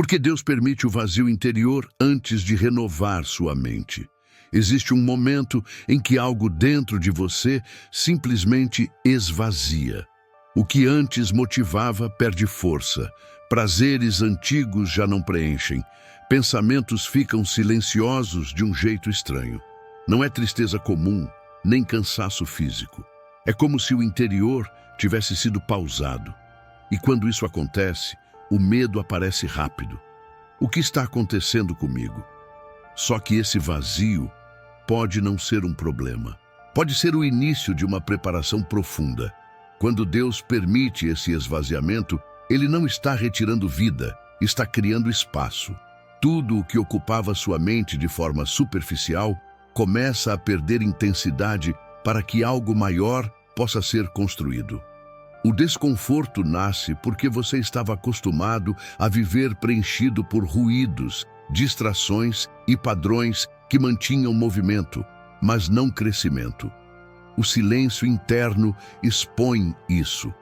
Porque Deus permite o vazio interior antes de renovar sua mente. Existe um momento em que algo dentro de você simplesmente esvazia. O que antes motivava perde força. Prazeres antigos já não preenchem. Pensamentos ficam silenciosos de um jeito estranho. Não é tristeza comum, nem cansaço físico. É como se o interior tivesse sido pausado. E quando isso acontece, o medo aparece rápido. O que está acontecendo comigo? Só que esse vazio pode não ser um problema. Pode ser o início de uma preparação profunda. Quando Deus permite esse esvaziamento, Ele não está retirando vida, está criando espaço. Tudo o que ocupava sua mente de forma superficial começa a perder intensidade para que algo maior possa ser construído. O desconforto nasce porque você estava acostumado a viver preenchido por ruídos, distrações e padrões que mantinham movimento, mas não crescimento. O silêncio interno expõe isso.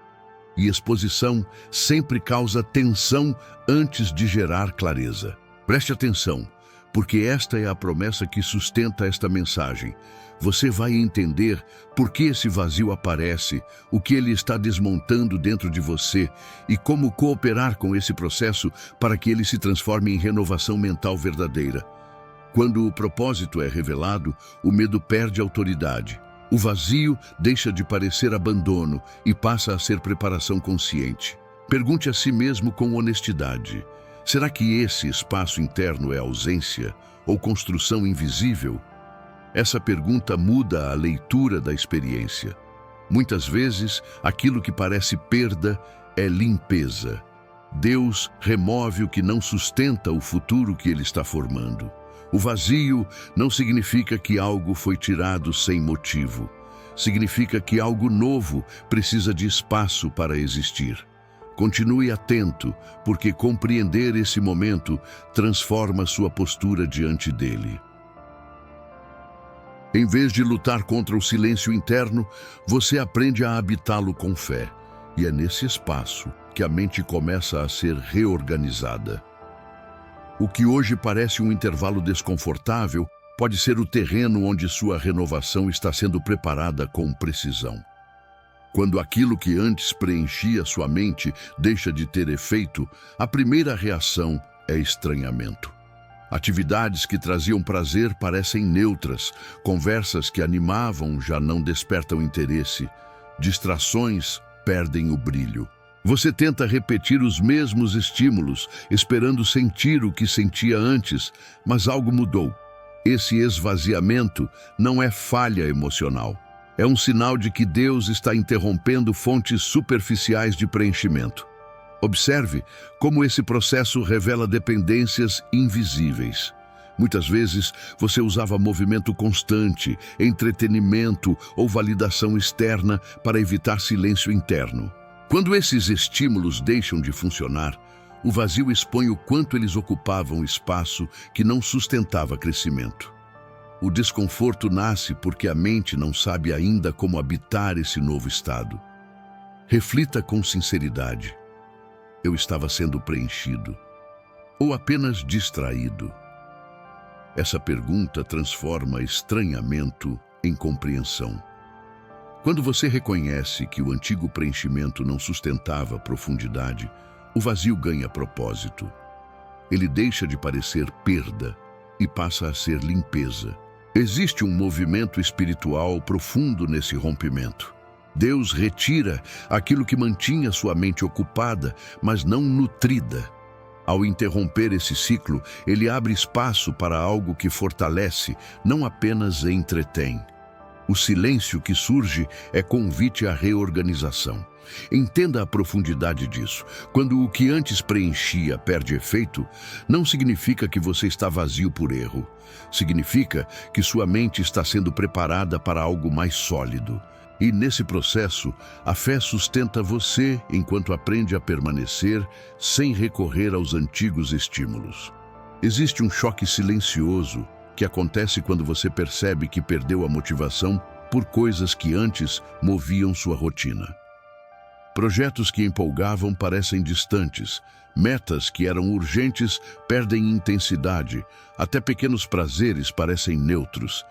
E exposição sempre causa tensão antes de gerar clareza. Preste atenção, porque esta é a promessa que sustenta esta mensagem. Você vai entender por que esse vazio aparece, o que ele está desmontando dentro de você e como cooperar com esse processo para que ele se transforme em renovação mental verdadeira. Quando o propósito é revelado, o medo perde autoridade. O vazio deixa de parecer abandono e passa a ser preparação consciente. Pergunte a si mesmo com honestidade: será que esse espaço interno é ausência ou construção invisível? Essa pergunta muda a leitura da experiência. Muitas vezes, aquilo que parece perda é limpeza. Deus remove o que não sustenta o futuro que Ele está formando. O vazio não significa que algo foi tirado sem motivo. Significa que algo novo precisa de espaço para existir. Continue atento, porque compreender esse momento transforma sua postura diante dele. Em vez de lutar contra o silêncio interno, você aprende a habitá-lo com fé. E é nesse espaço que a mente começa a ser reorganizada. O que hoje parece um intervalo desconfortável pode ser o terreno onde sua renovação está sendo preparada com precisão. Quando aquilo que antes preenchia sua mente deixa de ter efeito, a primeira reação é estranhamento. Atividades que traziam prazer parecem neutras, conversas que animavam já não despertam interesse, distrações perdem o brilho. Você tenta repetir os mesmos estímulos, esperando sentir o que sentia antes, mas algo mudou. Esse esvaziamento não é falha emocional. É um sinal de que Deus está interrompendo fontes superficiais de preenchimento. Observe como esse processo revela dependências invisíveis. Muitas vezes, você usava movimento constante, entretenimento ou validação externa para evitar silêncio interno. Quando esses estímulos deixam de funcionar, o vazio expõe o quanto eles ocupavam espaço que não sustentava crescimento. O desconforto nasce porque a mente não sabe ainda como habitar esse novo estado. Reflita com sinceridade. Eu estava sendo preenchido ou apenas distraído? Essa pergunta transforma estranhamento em compreensão. Quando você reconhece que o antigo preenchimento não sustentava profundidade, o vazio ganha propósito. Ele deixa de parecer perda e passa a ser limpeza. Existe um movimento espiritual profundo nesse rompimento. Deus retira aquilo que mantinha sua mente ocupada, mas não nutrida. Ao interromper esse ciclo, ele abre espaço para algo que fortalece, não apenas entretém. O silêncio que surge é convite à reorganização. Entenda a profundidade disso. Quando o que antes preenchia perde efeito, não significa que você está vazio por erro. Significa que sua mente está sendo preparada para algo mais sólido. E nesse processo, a fé sustenta você enquanto aprende a permanecer sem recorrer aos antigos estímulos. Existe um choque silencioso que acontece quando você percebe que perdeu a motivação por coisas que antes moviam sua rotina. Projetos que empolgavam parecem distantes, metas que eram urgentes perdem intensidade, até pequenos prazeres parecem neutros.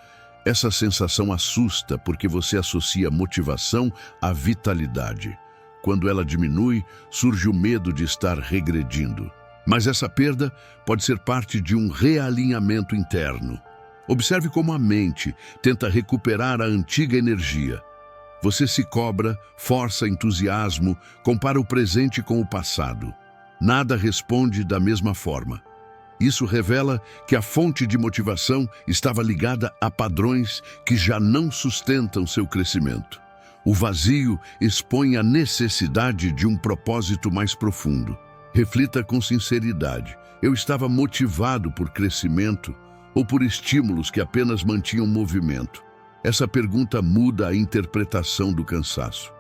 Essa sensação assusta porque você associa motivação à vitalidade. Quando ela diminui, surge o medo de estar regredindo. Mas essa perda pode ser parte de um realinhamento interno. Observe como a mente tenta recuperar a antiga energia. Você se cobra, força entusiasmo, compara o presente com o passado. Nada responde da mesma forma. Isso revela que a fonte de motivação estava ligada a padrões que já não sustentam seu crescimento. O vazio expõe a necessidade de um propósito mais profundo. Reflita com sinceridade. Eu estava motivado por crescimento ou por estímulos que apenas mantinham movimento? Essa pergunta muda a interpretação do cansaço.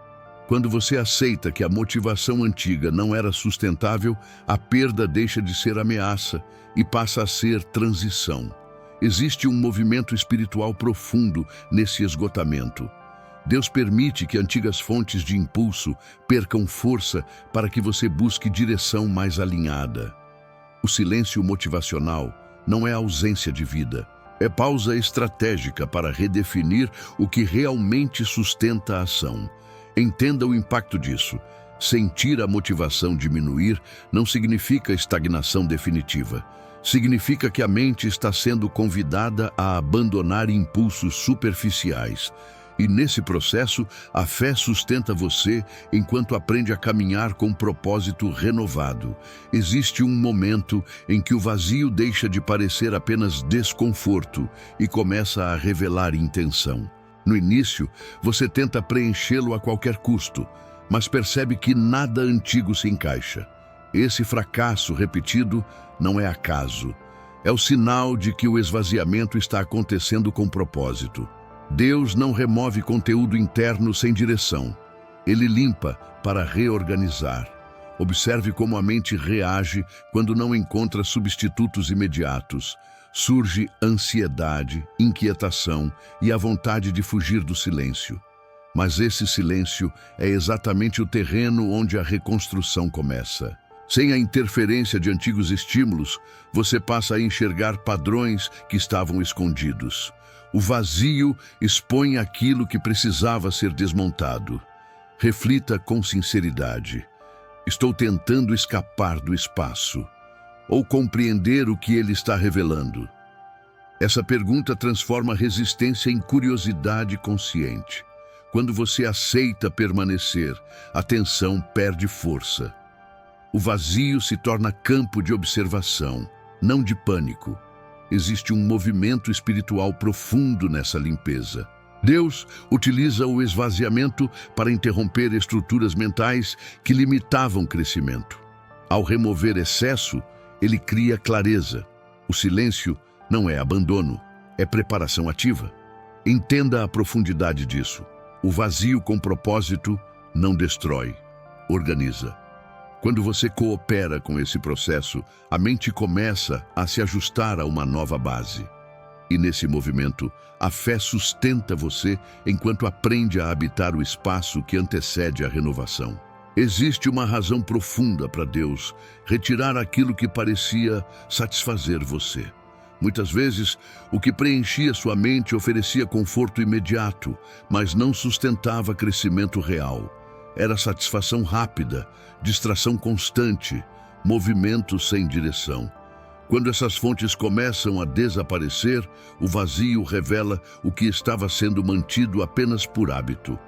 Quando você aceita que a motivação antiga não era sustentável, a perda deixa de ser ameaça e passa a ser transição. Existe um movimento espiritual profundo nesse esgotamento. Deus permite que antigas fontes de impulso percam força para que você busque direção mais alinhada. O silêncio motivacional não é ausência de vida, é pausa estratégica para redefinir o que realmente sustenta a ação. Entenda o impacto disso. Sentir a motivação diminuir não significa estagnação definitiva. Significa que a mente está sendo convidada a abandonar impulsos superficiais. E nesse processo, a fé sustenta você enquanto aprende a caminhar com um propósito renovado. Existe um momento em que o vazio deixa de parecer apenas desconforto e começa a revelar intenção. No início, você tenta preenchê-lo a qualquer custo, mas percebe que nada antigo se encaixa. Esse fracasso repetido não é acaso. É o sinal de que o esvaziamento está acontecendo com propósito. Deus não remove conteúdo interno sem direção. Ele limpa para reorganizar. Observe como a mente reage quando não encontra substitutos imediatos. Surge ansiedade, inquietação e a vontade de fugir do silêncio. Mas esse silêncio é exatamente o terreno onde a reconstrução começa. Sem a interferência de antigos estímulos, você passa a enxergar padrões que estavam escondidos. O vazio expõe aquilo que precisava ser desmontado. Reflita com sinceridade. Estou tentando escapar do espaço ou compreender o que ele está revelando? Essa pergunta transforma a resistência em curiosidade consciente. Quando você aceita permanecer, a tensão perde força. O vazio se torna campo de observação, não de pânico. Existe um movimento espiritual profundo nessa limpeza. Deus utiliza o esvaziamento para interromper estruturas mentais que limitavam o crescimento. Ao remover excesso, ele cria clareza. O silêncio não é abandono, é preparação ativa. Entenda a profundidade disso. O vazio com propósito não destrói, organiza. Quando você coopera com esse processo, a mente começa a se ajustar a uma nova base. E nesse movimento, a fé sustenta você enquanto aprende a habitar o espaço que antecede a renovação. Existe uma razão profunda para Deus retirar aquilo que parecia satisfazer você. Muitas vezes, o que preenchia sua mente oferecia conforto imediato, mas não sustentava crescimento real. Era satisfação rápida, distração constante, movimento sem direção. Quando essas fontes começam a desaparecer, o vazio revela o que estava sendo mantido apenas por hábito.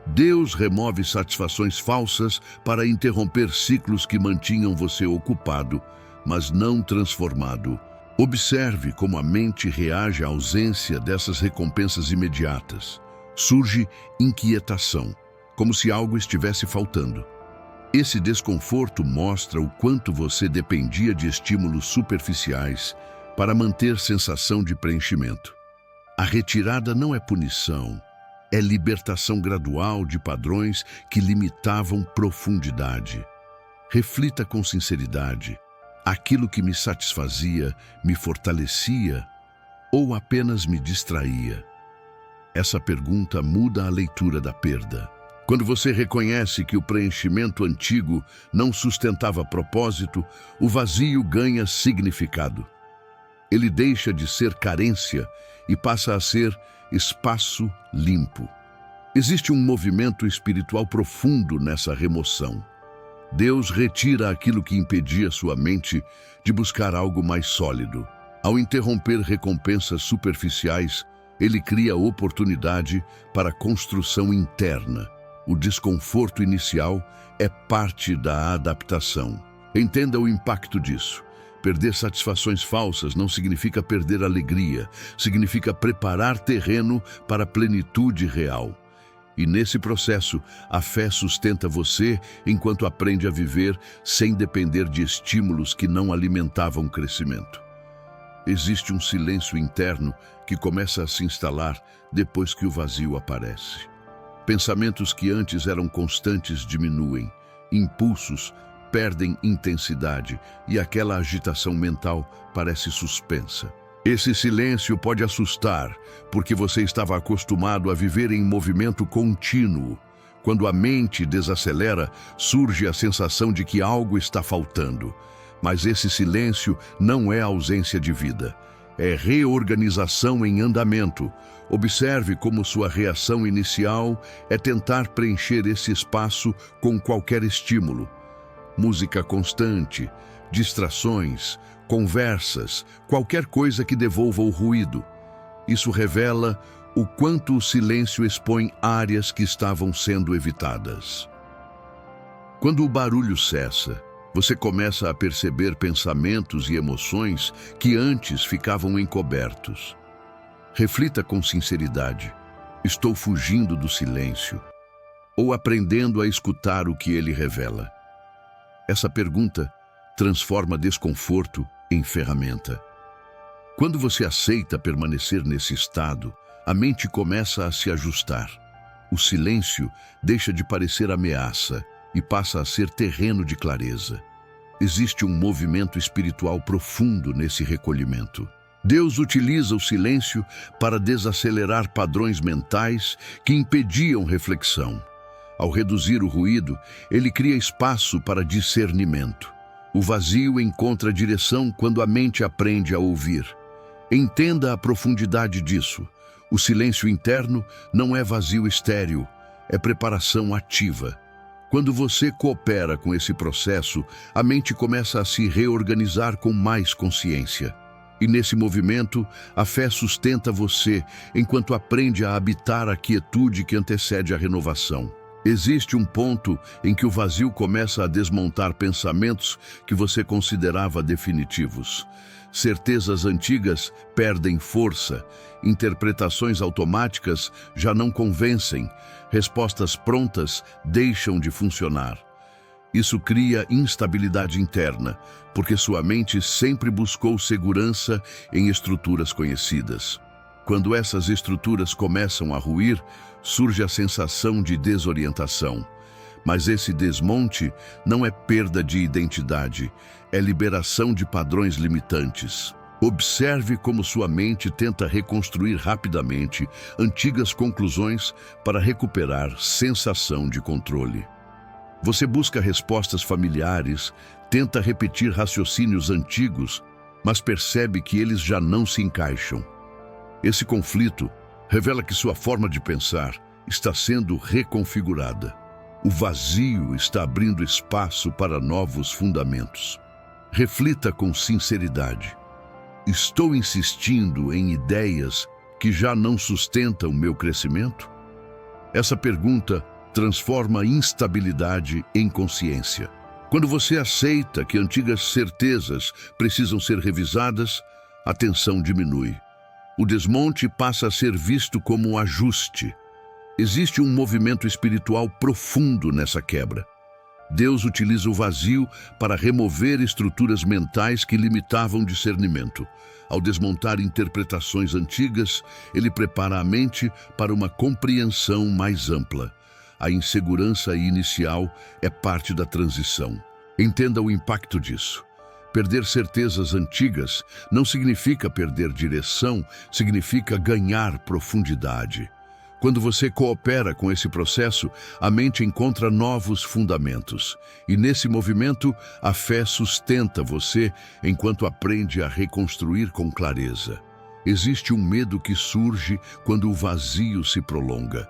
Deus remove satisfações falsas para interromper ciclos que mantinham você ocupado, mas não transformado. Observe como a mente reage à ausência dessas recompensas imediatas. Surge inquietação, como se algo estivesse faltando. Esse desconforto mostra o quanto você dependia de estímulos superficiais para manter sensação de preenchimento. A retirada não é punição, é libertação gradual de padrões que limitavam profundidade. Reflita com sinceridade. Aquilo que me satisfazia, me fortalecia ou apenas me distraía? Essa pergunta muda a leitura da perda. Quando você reconhece que o preenchimento antigo não sustentava propósito, o vazio ganha significado. Ele deixa de ser carência e passa a ser espaço limpo. Existe um movimento espiritual profundo nessa remoção. Deus retira aquilo que impedia sua mente de buscar algo mais sólido. Ao interromper recompensas superficiais, ele cria oportunidade para a construção interna. O desconforto inicial é parte da adaptação. Entenda o impacto disso. Perder satisfações falsas não significa perder alegria, significa preparar terreno para a plenitude real. E nesse processo, a fé sustenta você enquanto aprende a viver sem depender de estímulos que não alimentavam o crescimento. Existe um silêncio interno que começa a se instalar depois que o vazio aparece. Pensamentos que antes eram constantes diminuem, impulsos perdem intensidade e aquela agitação mental parece suspensa. Esse silêncio pode assustar, porque você estava acostumado a viver em movimento contínuo. Quando a mente desacelera, surge a sensação de que algo está faltando. Mas esse silêncio não é ausência de vida. É reorganização em andamento. Observe como sua reação inicial é tentar preencher esse espaço com qualquer estímulo. Música constante, distrações, conversas, qualquer coisa que devolva o ruído. Isso revela o quanto o silêncio expõe áreas que estavam sendo evitadas. Quando o barulho cessa, você começa a perceber pensamentos e emoções que antes ficavam encobertos. Reflita com sinceridade: estou fugindo do silêncio ou aprendendo a escutar o que ele revela? Essa pergunta transforma desconforto em ferramenta. Quando você aceita permanecer nesse estado, a mente começa a se ajustar. O silêncio deixa de parecer ameaça e passa a ser terreno de clareza. Existe um movimento espiritual profundo nesse recolhimento. Deus utiliza o silêncio para desacelerar padrões mentais que impediam reflexão. Ao reduzir o ruído, ele cria espaço para discernimento. O vazio encontra direção quando a mente aprende a ouvir. Entenda a profundidade disso. O silêncio interno não é vazio estéril, é preparação ativa. Quando você coopera com esse processo, a mente começa a se reorganizar com mais consciência. E nesse movimento, a fé sustenta você enquanto aprende a habitar a quietude que antecede a renovação. Existe um ponto em que o vazio começa a desmontar pensamentos que você considerava definitivos. Certezas antigas perdem força, interpretações automáticas já não convencem, respostas prontas deixam de funcionar. Isso cria instabilidade interna, porque sua mente sempre buscou segurança em estruturas conhecidas. Quando essas estruturas começam a ruir, surge a sensação de desorientação. Mas esse desmonte não é perda de identidade, é liberação de padrões limitantes. Observe como sua mente tenta reconstruir rapidamente antigas conclusões para recuperar sensação de controle. Você busca respostas familiares, tenta repetir raciocínios antigos, mas percebe que eles já não se encaixam. Esse conflito revela que sua forma de pensar está sendo reconfigurada. O vazio está abrindo espaço para novos fundamentos. Reflita com sinceridade: estou insistindo em ideias que já não sustentam meu crescimento? Essa pergunta transforma instabilidade em consciência. Quando você aceita que antigas certezas precisam ser revisadas, a tensão diminui. O desmonte passa a ser visto como um ajuste. Existe um movimento espiritual profundo nessa quebra. Deus utiliza o vazio para remover estruturas mentais que limitavam discernimento. Ao desmontar interpretações antigas, ele prepara a mente para uma compreensão mais ampla. A insegurança inicial é parte da transição. Entenda o impacto disso. Perder certezas antigas não significa perder direção, significa ganhar profundidade. Quando você coopera com esse processo, a mente encontra novos fundamentos. E nesse movimento, a fé sustenta você enquanto aprende a reconstruir com clareza. Existe um medo que surge quando o vazio se prolonga.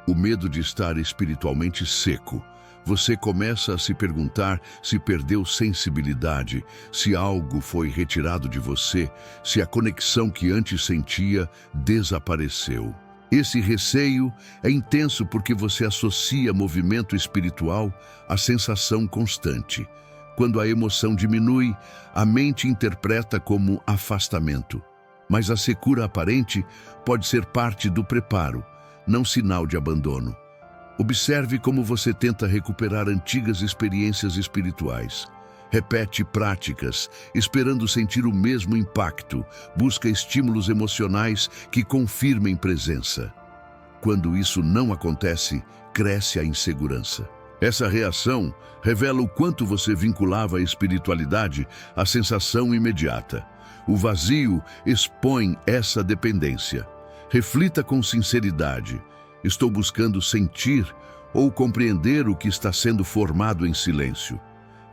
O medo de estar espiritualmente seco. Você começa a se perguntar se perdeu sensibilidade, se algo foi retirado de você, se a conexão que antes sentia desapareceu. Esse receio é intenso porque você associa movimento espiritual à sensação constante. Quando a emoção diminui, a mente interpreta como afastamento. Mas a secura aparente pode ser parte do preparo, não sinal de abandono. Observe como você tenta recuperar antigas experiências espirituais. Repete práticas, esperando sentir o mesmo impacto. Busca estímulos emocionais que confirmem presença. Quando isso não acontece, cresce a insegurança. Essa reação revela o quanto você vinculava a espiritualidade à sensação imediata. O vazio expõe essa dependência. Reflita com sinceridade. Estou buscando sentir ou compreender o que está sendo formado em silêncio.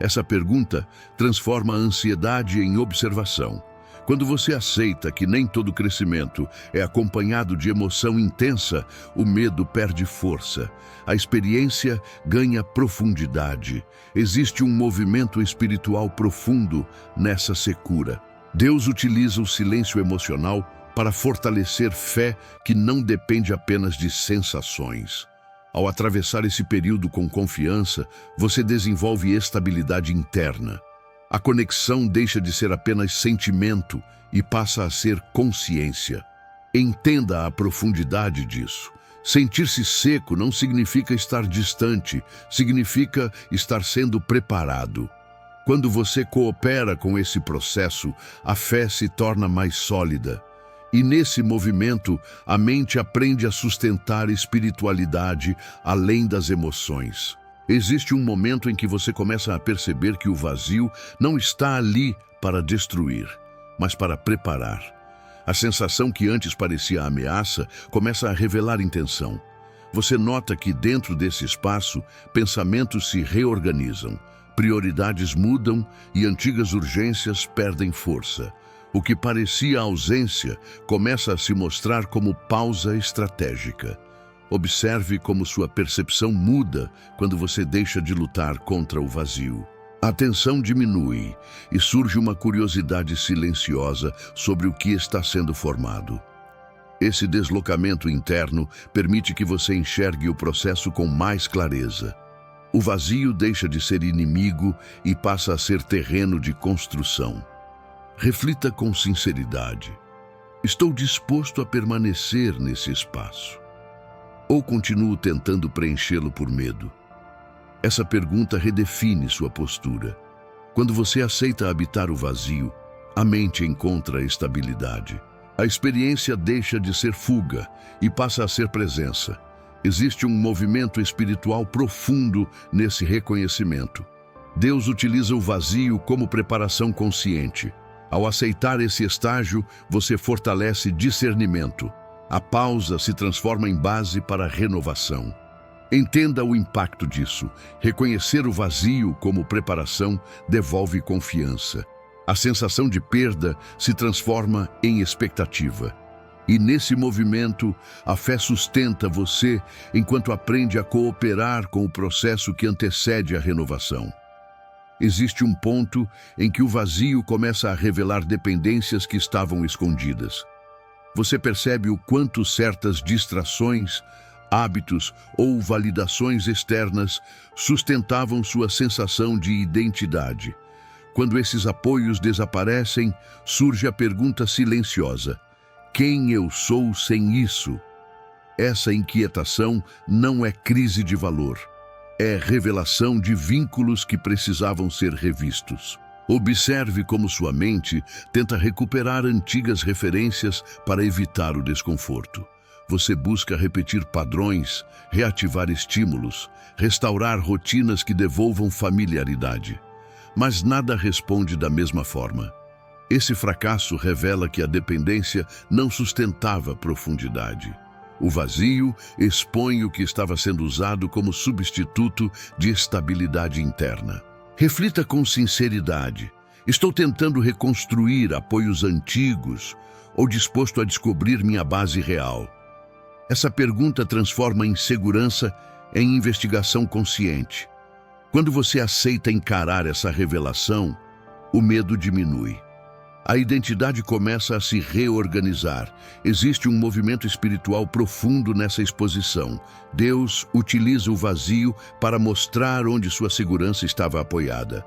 Essa pergunta transforma a ansiedade em observação. Quando você aceita que nem todo crescimento é acompanhado de emoção intensa, o medo perde força. A experiência ganha profundidade. Existe um movimento espiritual profundo nessa secura. Deus utiliza o silêncio emocional para fortalecer fé que não depende apenas de sensações. Ao atravessar esse período com confiança, você desenvolve estabilidade interna. A conexão deixa de ser apenas sentimento e passa a ser consciência. Entenda a profundidade disso. Sentir-se seco não significa estar distante, significa estar sendo preparado. Quando você coopera com esse processo, a fé se torna mais sólida. E nesse movimento, a mente aprende a sustentar a espiritualidade além das emoções. Existe um momento em que você começa a perceber que o vazio não está ali para destruir, mas para preparar. A sensação que antes parecia ameaça começa a revelar intenção. Você nota que dentro desse espaço, pensamentos se reorganizam, prioridades mudam e antigas urgências perdem força. O que parecia ausência começa a se mostrar como pausa estratégica. Observe como sua percepção muda quando você deixa de lutar contra o vazio. A tensão diminui e surge uma curiosidade silenciosa sobre o que está sendo formado. Esse deslocamento interno permite que você enxergue o processo com mais clareza. O vazio deixa de ser inimigo e passa a ser terreno de construção. Reflita com sinceridade. Estou disposto a permanecer nesse espaço? Ou continuo tentando preenchê-lo por medo? Essa pergunta redefine sua postura. Quando você aceita habitar o vazio, a mente encontra estabilidade. A experiência deixa de ser fuga e passa a ser presença. Existe um movimento espiritual profundo nesse reconhecimento. Deus utiliza o vazio como preparação consciente. Ao aceitar esse estágio, você fortalece discernimento. A pausa se transforma em base para a renovação. Entenda o impacto disso. Reconhecer o vazio como preparação devolve confiança. A sensação de perda se transforma em expectativa. E nesse movimento, a fé sustenta você enquanto aprende a cooperar com o processo que antecede a renovação. Existe um ponto em que o vazio começa a revelar dependências que estavam escondidas. Você percebe o quanto certas distrações, hábitos ou validações externas sustentavam sua sensação de identidade. Quando esses apoios desaparecem, surge a pergunta silenciosa: quem eu sou sem isso? Essa inquietação não é crise de valor. É revelação de vínculos que precisavam ser revistos. Observe como sua mente tenta recuperar antigas referências para evitar o desconforto. Você busca repetir padrões, reativar estímulos, restaurar rotinas que devolvam familiaridade. Mas nada responde da mesma forma. Esse fracasso revela que a dependência não sustentava profundidade. O vazio expõe o que estava sendo usado como substituto de estabilidade interna. Reflita com sinceridade. Estou tentando reconstruir apoios antigos ou disposto a descobrir minha base real? Essa pergunta transforma insegurança em investigação consciente. Quando você aceita encarar essa revelação, o medo diminui. A identidade começa a se reorganizar. Existe um movimento espiritual profundo nessa exposição. Deus utiliza o vazio para mostrar onde sua segurança estava apoiada.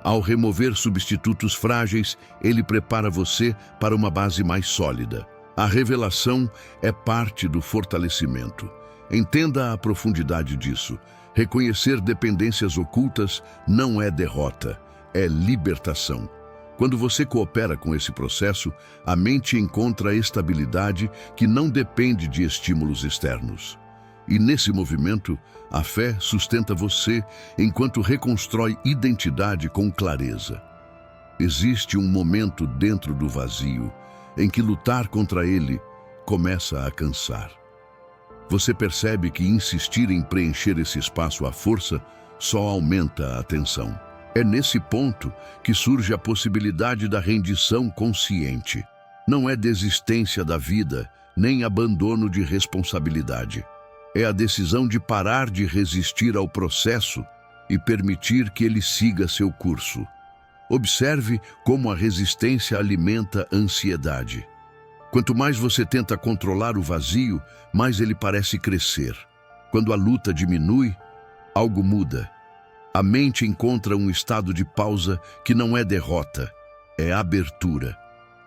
Ao remover substitutos frágeis, ele prepara você para uma base mais sólida. A revelação é parte do fortalecimento. Entenda a profundidade disso. Reconhecer dependências ocultas não é derrota, é libertação. Quando você coopera com esse processo, a mente encontra a estabilidade que não depende de estímulos externos. E nesse movimento, a fé sustenta você enquanto reconstrói identidade com clareza. Existe um momento dentro do vazio em que lutar contra ele começa a cansar. Você percebe que insistir em preencher esse espaço à força só aumenta a tensão. É nesse ponto que surge a possibilidade da rendição consciente. Não é desistência da vida, nem abandono de responsabilidade. É a decisão de parar de resistir ao processo e permitir que ele siga seu curso. Observe como a resistência alimenta a ansiedade. Quanto mais você tenta controlar o vazio, mais ele parece crescer. Quando a luta diminui, algo muda. A mente encontra um estado de pausa que não é derrota, é abertura.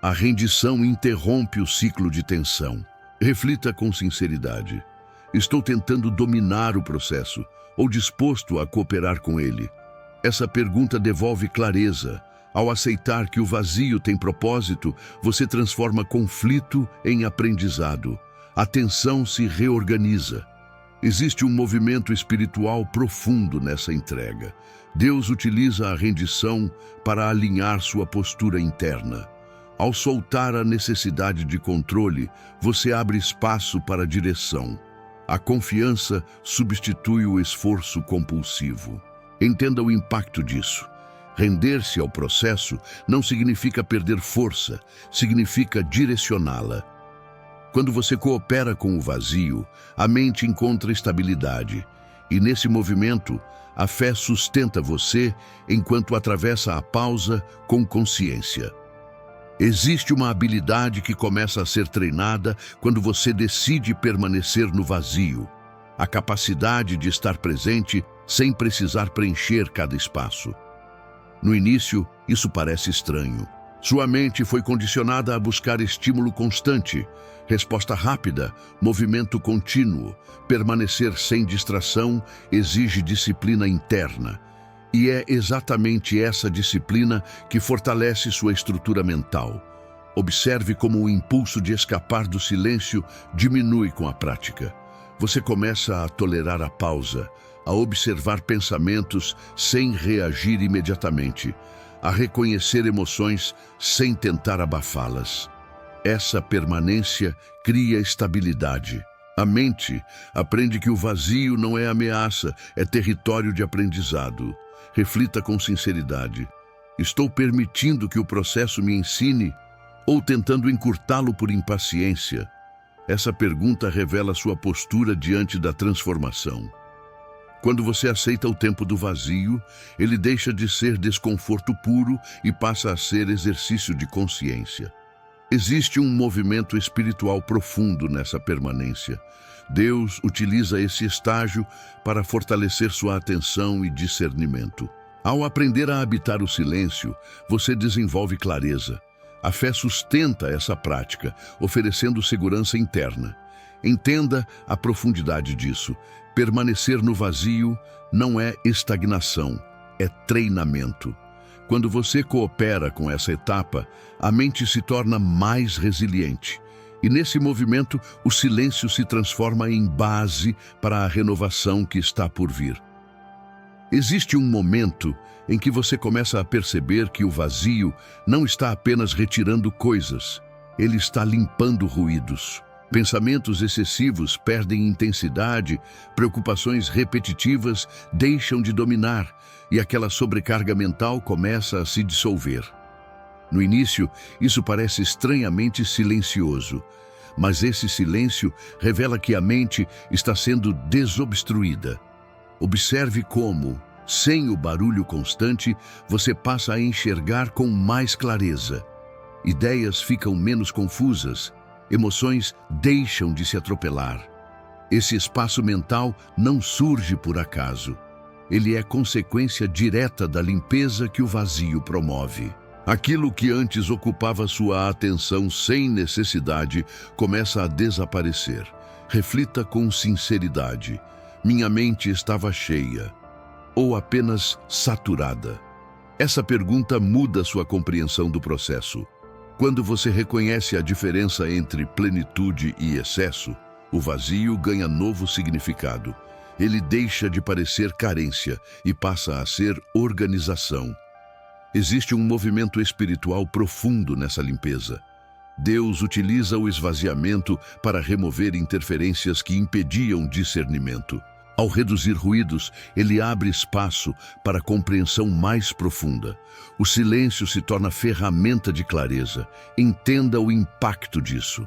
A rendição interrompe o ciclo de tensão. Reflita com sinceridade. Estou tentando dominar o processo ou disposto a cooperar com ele? Essa pergunta devolve clareza. Ao aceitar que o vazio tem propósito, você transforma conflito em aprendizado. A tensão se reorganiza. Existe um movimento espiritual profundo nessa entrega. Deus utiliza a rendição para alinhar sua postura interna. Ao soltar a necessidade de controle, você abre espaço para a direção. A confiança substitui o esforço compulsivo. Entenda o impacto disso. Render-se ao processo não significa perder força, significa direcioná-la. Quando você coopera com o vazio, a mente encontra estabilidade. E nesse movimento, a fé sustenta você enquanto atravessa a pausa com consciência. Existe uma habilidade que começa a ser treinada quando você decide permanecer no vazio. A capacidade de estar presente sem precisar preencher cada espaço. No início, isso parece estranho. Sua mente foi condicionada a buscar estímulo constante, resposta rápida, movimento contínuo. Permanecer sem distração exige disciplina interna. E é exatamente essa disciplina que fortalece sua estrutura mental. Observe como o impulso de escapar do silêncio diminui com a prática. Você começa a tolerar a pausa, a observar pensamentos sem reagir imediatamente, a reconhecer emoções sem tentar abafá-las. Essa permanência cria estabilidade. A mente aprende que o vazio não é ameaça, é território de aprendizado. Reflita com sinceridade. Estou permitindo que o processo me ensine ou tentando encurtá-lo por impaciência? Essa pergunta revela sua postura diante da transformação. Quando você aceita o tempo do vazio, ele deixa de ser desconforto puro e passa a ser exercício de consciência. Existe um movimento espiritual profundo nessa permanência. Deus utiliza esse estágio para fortalecer sua atenção e discernimento. Ao aprender a habitar o silêncio, você desenvolve clareza. A fé sustenta essa prática, oferecendo segurança interna. Entenda a profundidade disso. Permanecer no vazio não é estagnação, é treinamento. Quando você coopera com essa etapa, a mente se torna mais resiliente. E nesse movimento, o silêncio se transforma em base para a renovação que está por vir. Existe um momento em que você começa a perceber que o vazio não está apenas retirando coisas, ele está limpando ruídos. Pensamentos excessivos perdem intensidade, preocupações repetitivas deixam de dominar e aquela sobrecarga mental começa a se dissolver. No início, isso parece estranhamente silencioso, mas esse silêncio revela que a mente está sendo desobstruída. Observe como, sem o barulho constante, você passa a enxergar com mais clareza. Ideias ficam menos confusas, emoções deixam de se atropelar. Esse espaço mental não surge por acaso. Ele é consequência direta da limpeza que o vazio promove. Aquilo que antes ocupava sua atenção sem necessidade começa a desaparecer. Reflita com sinceridade. Minha mente estava cheia ou apenas saturada? Essa pergunta muda sua compreensão do processo. Quando você reconhece a diferença entre plenitude e excesso, o vazio ganha novo significado. Ele deixa de parecer carência e passa a ser organização. Existe um movimento espiritual profundo nessa limpeza. Deus utiliza o esvaziamento para remover interferências que impediam discernimento. Ao reduzir ruídos, ele abre espaço para compreensão mais profunda. O silêncio se torna ferramenta de clareza. Entenda o impacto disso.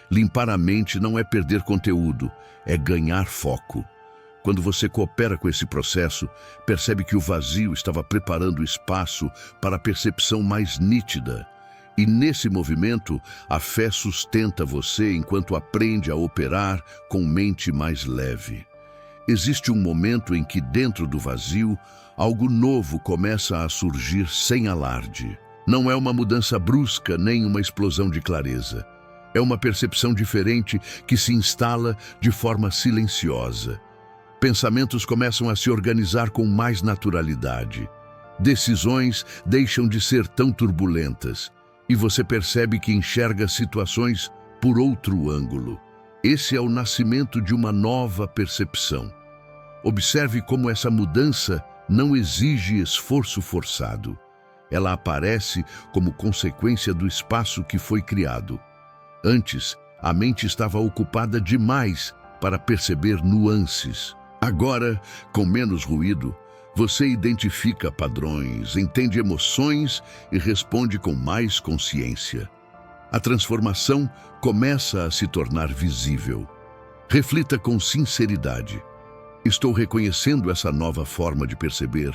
Limpar a mente não é perder conteúdo, é ganhar foco. Quando você coopera com esse processo, percebe que o vazio estava preparando espaço para a percepção mais nítida. E nesse movimento, a fé sustenta você enquanto aprende a operar com mente mais leve. Existe um momento em que, dentro do vazio, algo novo começa a surgir sem alarde. Não é uma mudança brusca nem uma explosão de clareza. É uma percepção diferente que se instala de forma silenciosa. Pensamentos começam a se organizar com mais naturalidade. Decisões deixam de ser tão turbulentas. E você percebe que enxerga situações por outro ângulo. Esse é o nascimento de uma nova percepção. Observe como essa mudança não exige esforço forçado. Ela aparece como consequência do espaço que foi criado. Antes, a mente estava ocupada demais para perceber nuances. Agora, com menos ruído, você identifica padrões, entende emoções e responde com mais consciência. A transformação começa a se tornar visível. Reflita com sinceridade. Estou reconhecendo essa nova forma de perceber?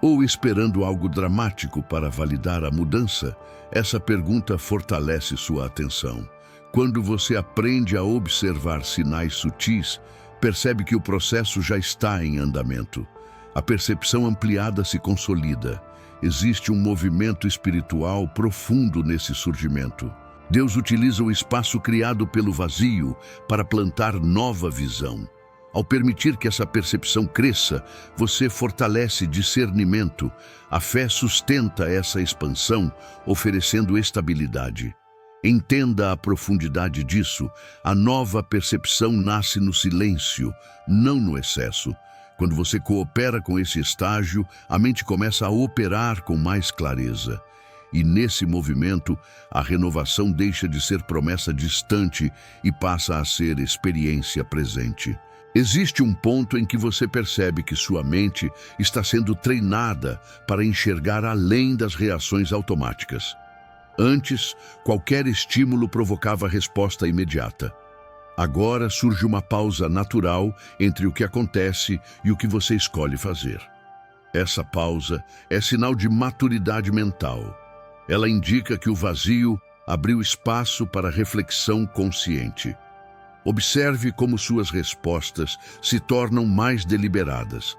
Ou esperando algo dramático para validar a mudança? Essa pergunta fortalece sua atenção. Quando você aprende a observar sinais sutis, percebe que o processo já está em andamento. A percepção ampliada se consolida. Existe um movimento espiritual profundo nesse surgimento. Deus utiliza o espaço criado pelo vazio para plantar nova visão. Ao permitir que essa percepção cresça, você fortalece discernimento. A fé sustenta essa expansão, oferecendo estabilidade. Entenda a profundidade disso. A nova percepção nasce no silêncio, não no excesso. Quando você coopera com esse estágio, a mente começa a operar com mais clareza. E nesse movimento, a renovação deixa de ser promessa distante e passa a ser experiência presente. Existe um ponto em que você percebe que sua mente está sendo treinada para enxergar além das reações automáticas. Antes, qualquer estímulo provocava resposta imediata. Agora surge uma pausa natural entre o que acontece e o que você escolhe fazer. Essa pausa é sinal de maturidade mental. Ela indica que o vazio abriu espaço para reflexão consciente. Observe como suas respostas se tornam mais deliberadas.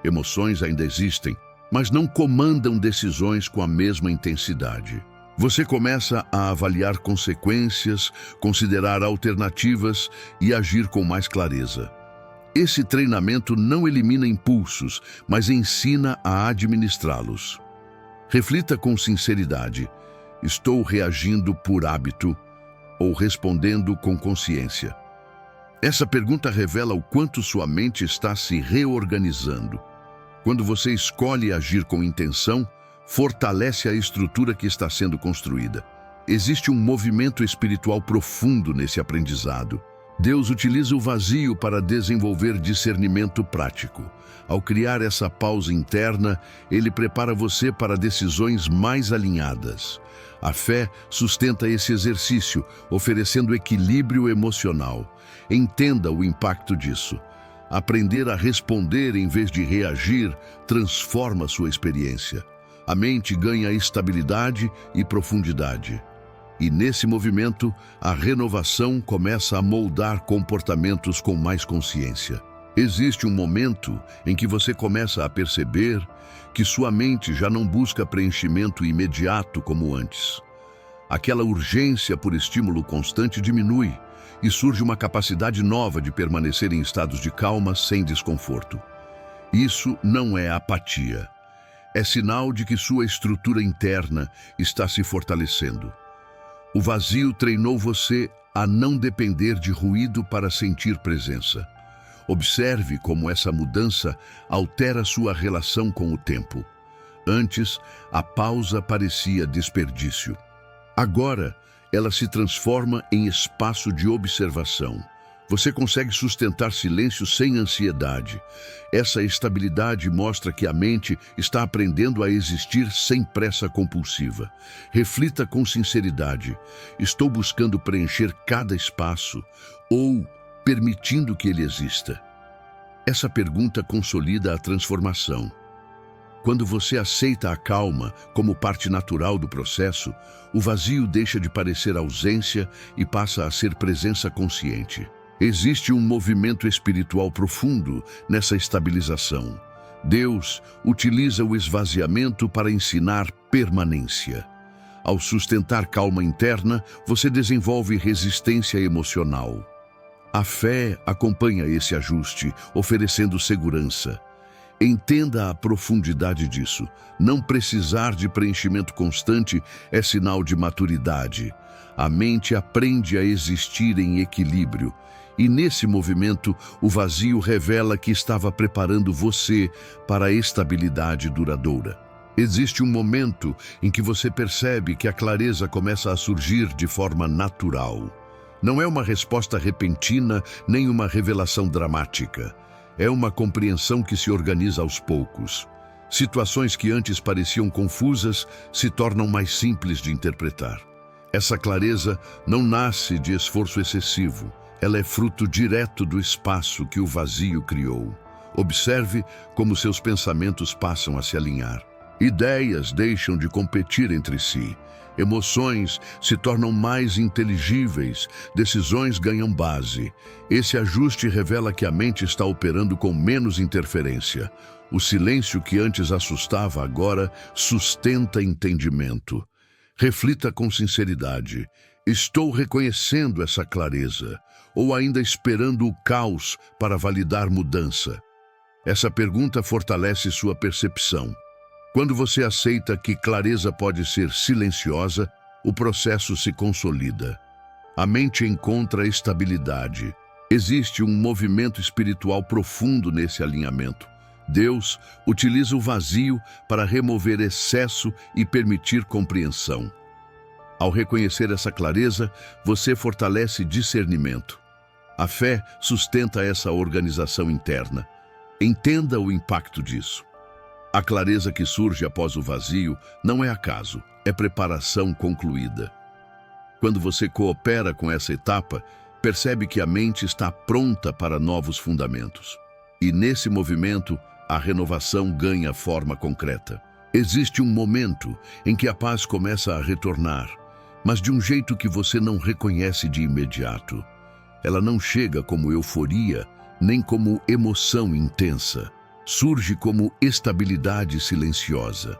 Emoções ainda existem, mas não comandam decisões com a mesma intensidade. Você começa a avaliar consequências, considerar alternativas e agir com mais clareza. Esse treinamento não elimina impulsos, mas ensina a administrá-los. Reflita com sinceridade. Estou reagindo por hábito ou respondendo com consciência? Essa pergunta revela o quanto sua mente está se reorganizando. Quando você escolhe agir com intenção, fortalece a estrutura que está sendo construída. Existe um movimento espiritual profundo nesse aprendizado. Deus utiliza o vazio para desenvolver discernimento prático. Ao criar essa pausa interna, Ele prepara você para decisões mais alinhadas. A fé sustenta esse exercício, oferecendo equilíbrio emocional. Entenda o impacto disso. Aprender a responder em vez de reagir transforma sua experiência. A mente ganha estabilidade e profundidade. E nesse movimento, a renovação começa a moldar comportamentos com mais consciência. Existe um momento em que você começa a perceber que sua mente já não busca preenchimento imediato como antes. Aquela urgência por estímulo constante diminui e surge uma capacidade nova de permanecer em estados de calma sem desconforto. Isso não é apatia. É sinal de que sua estrutura interna está se fortalecendo. O vazio treinou você a não depender de ruído para sentir presença. Observe como essa mudança altera sua relação com o tempo. Antes, a pausa parecia desperdício. Agora, ela se transforma em espaço de observação. Você consegue sustentar silêncio sem ansiedade. Essa estabilidade mostra que a mente está aprendendo a existir sem pressa compulsiva. Reflita com sinceridade. Estou buscando preencher cada espaço ou permitindo que ele exista? Essa pergunta consolida a transformação. Quando você aceita a calma como parte natural do processo, o vazio deixa de parecer ausência e passa a ser presença consciente. Existe um movimento espiritual profundo nessa estabilização. Deus utiliza o esvaziamento para ensinar permanência. Ao sustentar calma interna, você desenvolve resistência emocional. A fé acompanha esse ajuste, oferecendo segurança. Entenda a profundidade disso. Não precisar de preenchimento constante é sinal de maturidade. A mente aprende a existir em equilíbrio. E nesse movimento, o vazio revela que estava preparando você para a estabilidade duradoura. Existe um momento em que você percebe que a clareza começa a surgir de forma natural. Não é uma resposta repentina, nem uma revelação dramática. É uma compreensão que se organiza aos poucos. Situações que antes pareciam confusas se tornam mais simples de interpretar. Essa clareza não nasce de esforço excessivo. Ela é fruto direto do espaço que o vazio criou. Observe como seus pensamentos passam a se alinhar. Ideias deixam de competir entre si. Emoções se tornam mais inteligíveis, decisões ganham base. Esse ajuste revela que a mente está operando com menos interferência. O silêncio que antes assustava agora sustenta entendimento. Reflita com sinceridade. Estou reconhecendo essa clareza, ou ainda esperando o caos para validar mudança? Essa pergunta fortalece sua percepção. Quando você aceita que clareza pode ser silenciosa, o processo se consolida. A mente encontra estabilidade. Existe um movimento espiritual profundo nesse alinhamento. Deus utiliza o vazio para remover excesso e permitir compreensão. Ao reconhecer essa clareza, você fortalece discernimento. A fé sustenta essa organização interna. Entenda o impacto disso. A clareza que surge após o vazio não é acaso, é preparação concluída. Quando você coopera com essa etapa, percebe que a mente está pronta para novos fundamentos. E nesse movimento, a renovação ganha forma concreta. Existe um momento em que a paz começa a retornar, mas de um jeito que você não reconhece de imediato. Ela não chega como euforia, nem como emoção intensa. Surge como estabilidade silenciosa.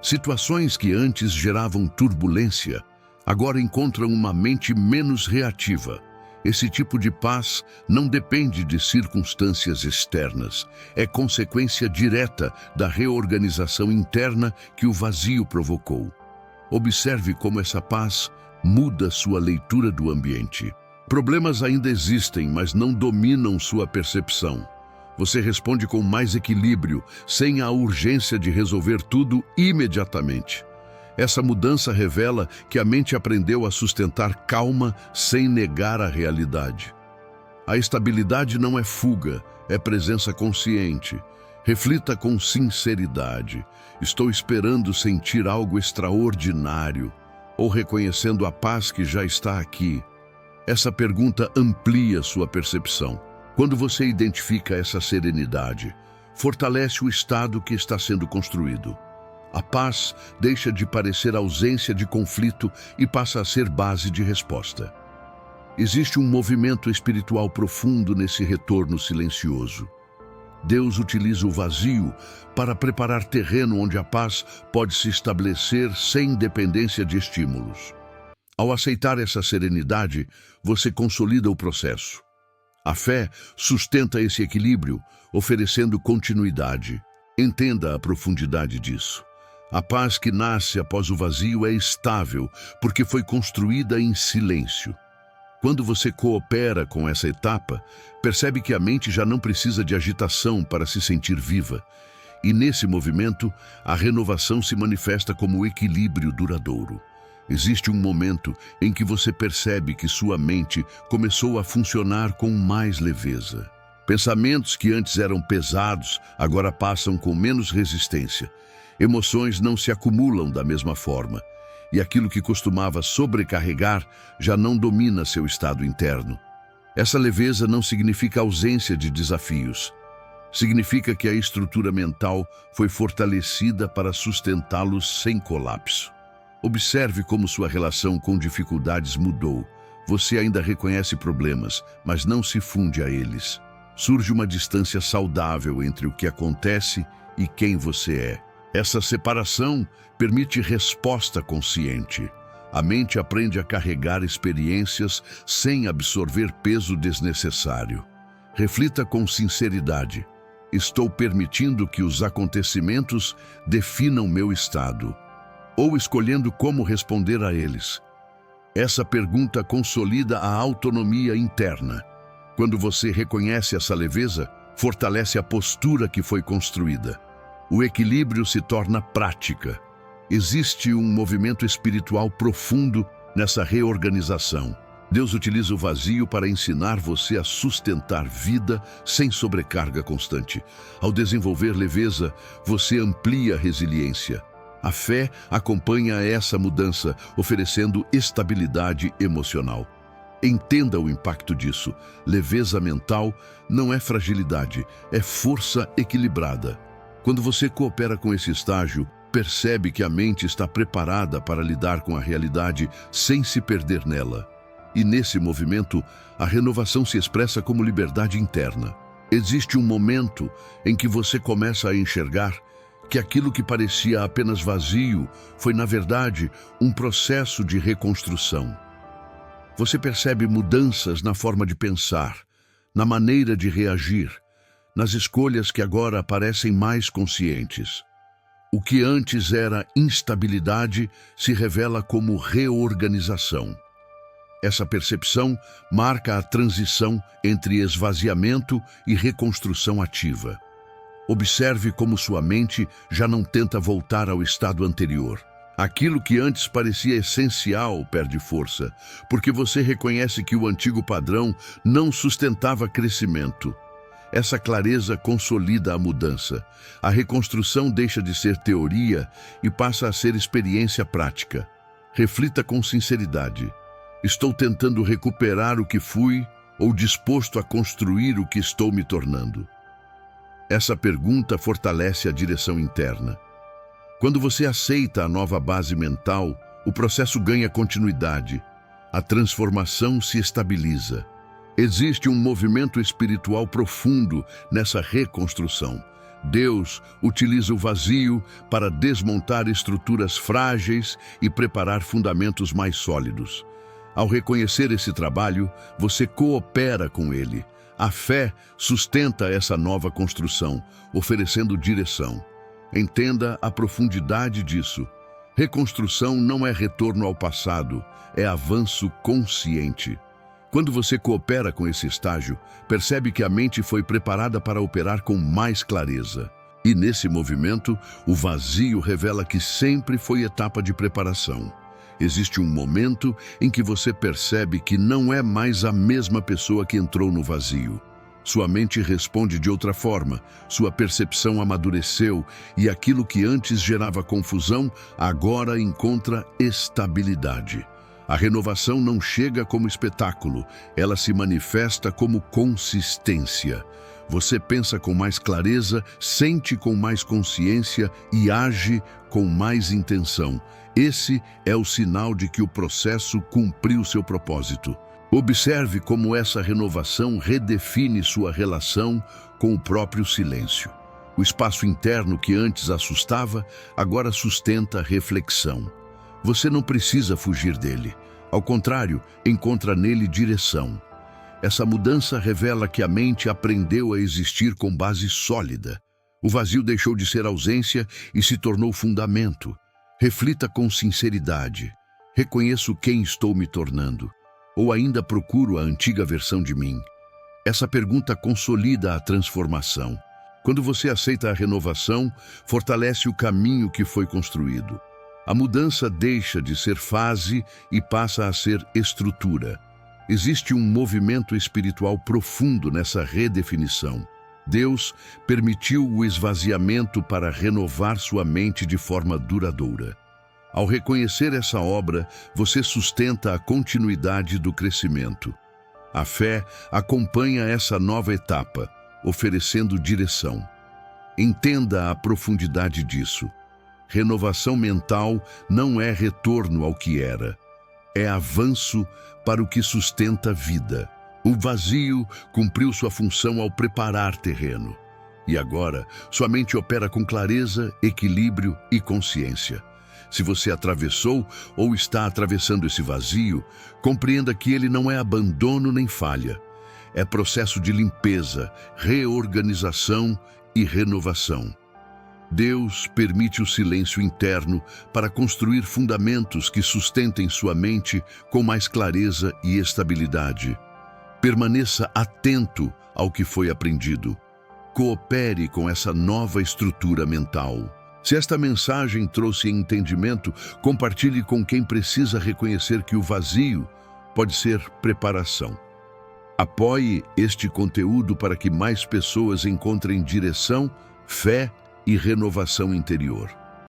Situações que antes geravam turbulência, agora encontram uma mente menos reativa. Esse tipo de paz não depende de circunstâncias externas, é consequência direta da reorganização interna que o vazio provocou. Observe como essa paz muda sua leitura do ambiente. Problemas ainda existem, mas não dominam sua percepção. Você responde com mais equilíbrio, sem a urgência de resolver tudo imediatamente. Essa mudança revela que a mente aprendeu a sustentar calma sem negar a realidade. A estabilidade não é fuga, é presença consciente. Reflita com sinceridade. Estou esperando sentir algo extraordinário ou reconhecendo a paz que já está aqui? Essa pergunta amplia sua percepção. Quando você identifica essa serenidade, fortalece o estado que está sendo construído. A paz deixa de parecer ausência de conflito e passa a ser base de resposta. Existe um movimento espiritual profundo nesse retorno silencioso. Deus utiliza o vazio para preparar terreno onde a paz pode se estabelecer sem dependência de estímulos. Ao aceitar essa serenidade, você consolida o processo. A fé sustenta esse equilíbrio, oferecendo continuidade. Entenda a profundidade disso. A paz que nasce após o vazio é estável, porque foi construída em silêncio. Quando você coopera com essa etapa, percebe que a mente já não precisa de agitação para se sentir viva. E nesse movimento, a renovação se manifesta como equilíbrio duradouro. Existe um momento em que você percebe que sua mente começou a funcionar com mais leveza. Pensamentos que antes eram pesados, agora passam com menos resistência. Emoções não se acumulam da mesma forma. E aquilo que costumava sobrecarregar já não domina seu estado interno. Essa leveza não significa ausência de desafios. Significa que a estrutura mental foi fortalecida para sustentá-los sem colapso. Observe como sua relação com dificuldades mudou. Você ainda reconhece problemas, mas não se funde a eles. Surge uma distância saudável entre o que acontece e quem você é. Essa separação permite resposta consciente. A mente aprende a carregar experiências sem absorver peso desnecessário. Reflita com sinceridade. Estou permitindo que os acontecimentos definam meu estado, ou escolhendo como responder a eles? Essa pergunta consolida a autonomia interna. Quando você reconhece essa leveza, fortalece a postura que foi construída. O equilíbrio se torna prática. Existe um movimento espiritual profundo nessa reorganização. Deus utiliza o vazio para ensinar você a sustentar vida sem sobrecarga constante. Ao desenvolver leveza, você amplia a resiliência. A fé acompanha essa mudança, oferecendo estabilidade emocional. Entenda o impacto disso. Leveza mental não é fragilidade, é força equilibrada. Quando você coopera com esse estágio, percebe que a mente está preparada para lidar com a realidade sem se perder nela. E nesse movimento, a renovação se expressa como liberdade interna. Existe um momento em que você começa a enxergar que aquilo que parecia apenas vazio foi, na verdade, um processo de reconstrução. Você percebe mudanças na forma de pensar, na maneira de reagir, nas escolhas que agora parecem mais conscientes. O que antes era instabilidade se revela como reorganização. Essa percepção marca a transição entre esvaziamento e reconstrução ativa. Observe como sua mente já não tenta voltar ao estado anterior. Aquilo que antes parecia essencial perde força, porque você reconhece que o antigo padrão não sustentava crescimento. Essa clareza consolida a mudança. A reconstrução deixa de ser teoria e passa a ser experiência prática. Reflita com sinceridade. Estou tentando recuperar o que fui ou disposto a construir o que estou me tornando? Essa pergunta fortalece a direção interna. Quando você aceita a nova base mental, o processo ganha continuidade. A transformação se estabiliza. Existe um movimento espiritual profundo nessa reconstrução. Deus utiliza o vazio para desmontar estruturas frágeis e preparar fundamentos mais sólidos. Ao reconhecer esse trabalho, você coopera com ele. A fé sustenta essa nova construção, oferecendo direção. Entenda a profundidade disso. Reconstrução não é retorno ao passado, é avanço consciente. Quando você coopera com esse estágio, percebe que a mente foi preparada para operar com mais clareza. E nesse movimento, o vazio revela que sempre foi etapa de preparação. Existe um momento em que você percebe que não é mais a mesma pessoa que entrou no vazio. Sua mente responde de outra forma, sua percepção amadureceu e aquilo que antes gerava confusão, agora encontra estabilidade. A renovação não chega como espetáculo, ela se manifesta como consistência. Você pensa com mais clareza, sente com mais consciência e age com mais intenção. Esse é o sinal de que o processo cumpriu seu propósito. Observe como essa renovação redefine sua relação com o próprio silêncio. O espaço interno que antes assustava, agora sustenta reflexão. Você não precisa fugir dele. Ao contrário, encontra nele direção. Essa mudança revela que a mente aprendeu a existir com base sólida. O vazio deixou de ser ausência e se tornou fundamento. Reflita com sinceridade. Reconheço quem estou me tornando. Ou ainda procuro a antiga versão de mim? Essa pergunta consolida a transformação. Quando você aceita a renovação, fortalece o caminho que foi construído. A mudança deixa de ser fase e passa a ser estrutura. Existe um movimento espiritual profundo nessa redefinição. Deus permitiu o esvaziamento para renovar sua mente de forma duradoura. Ao reconhecer essa obra, você sustenta a continuidade do crescimento. A fé acompanha essa nova etapa, oferecendo direção. Entenda a profundidade disso. Renovação mental não é retorno ao que era. É avanço para o que sustenta a vida. O vazio cumpriu sua função ao preparar terreno. E agora, sua mente opera com clareza, equilíbrio e consciência. Se você atravessou ou está atravessando esse vazio, compreenda que ele não é abandono nem falha. É processo de limpeza, reorganização e renovação. Deus permite o silêncio interno para construir fundamentos que sustentem sua mente com mais clareza e estabilidade. Permaneça atento ao que foi aprendido. Coopere com essa nova estrutura mental. Se esta mensagem trouxe entendimento, compartilhe com quem precisa reconhecer que o vazio pode ser preparação. Apoie este conteúdo para que mais pessoas encontrem direção, fé e renovação interior.